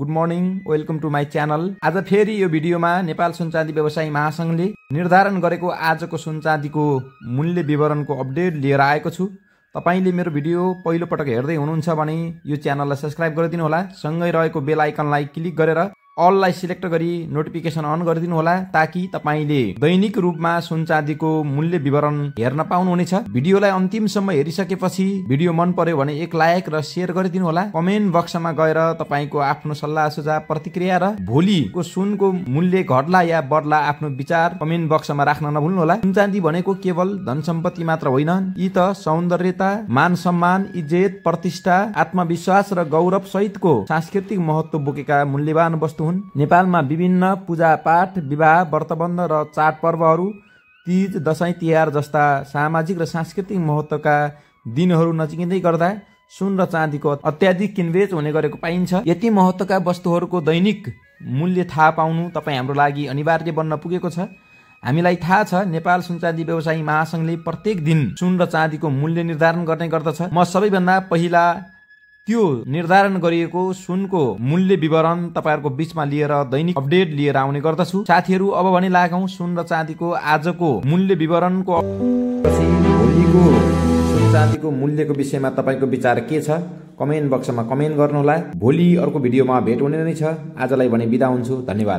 Good morning, welcome to my channel. आज फेरि यो भिडियोमा नेपाल सुन चाँदी व्यवसायी महासंघले निर्धारण गरेको आजको सुन चाँदीको मूल्य विवरणको अपडेट लिएर आएको छु। तपाईले मेरो भिडियो पहिलो पटक हेर्दै हुनुहुन्छ भने यो च्यानललाई सब्स्क्राइब गरिदिनु होला। सँगै रहेको बेल आइकनलाई क्लिक गरेर अललाई सिलेक्ट गरी नोटिफिकेसन अन गरिदिनु होला, ताकि तपाईले दैनिक रूपमा सुन चाँदीको मूल्य विवरण हेर्न पाउनुहुनेछ। भिडियोलाई अन्तिमसम्म हेरिसकेपछि भिडियो मन पर्यो भने एक लाइक र शेयर गरिदिनु होला। कमेन्ट बक्समा गएर तपाईको आफ्नो सल्लाह सुझाव प्रतिक्रिया र भोलिको सुनको मूल्य घट्ला या बढ्ला आफ्नो विचार कमेन्ट बक्समा राख्न नभुल्नु होला। सुन चाँदी भनेको केवल धन सम्पत्ति मात्र होइन, यी त सौन्दर्यता, मान सम्मान, इज्जत, प्रतिष्ठा, आत्मविश्वास र गौरव सहितको सांस्कृतिक महत्व बोकेका मूल्यवान वस्तु हुन्। नेपालमा विभिन्न पूजा पाठ, विवाह, व्रतबन्ध र चाडपर्वहरू, तीज, दशैं, तिहार जस्ता सामाजिक र सांस्कृतिक महत्वका दिनहरू नजिकै गर्दा सुन र चाँदीको अत्याधिक किनबेच हुने गरेको पाइन्छ। यति महत्वका वस्तुहरूको दैनिक मूल्य थाहा पाउनु तपाईँ हाम्रो लागि अनिवार्य बन्न पुगेको छ। हामीलाई थाहा छ नेपाल सुन चाँदी व्यवसायी महासंघले प्रत्येक दिन सुन र चाँदीको मूल्य निर्धारण गर्ने गर्दछ। म सबैभन्दा पहिला त्यो निर्धारण गरिएको सुनको मूल्य विवरण तपाईहरुको बीचमा लिएर दैनिक अपडेट लिएर आउने गर्दछु। साथीहरु, अब भने लागौं सुन र चाँदीको आजको मूल्य विवरणको। पछि भोलिको सुन चाँदीको मूल्यको विषयमा तपाईको विचार के छ कमेन्ट बक्समा कमेन्ट गर्नुहोला। भोलि अर्को भिडियोमा भेट हुने नै छ। आजलाई भने बिदा हुन्छु। धन्यवाद।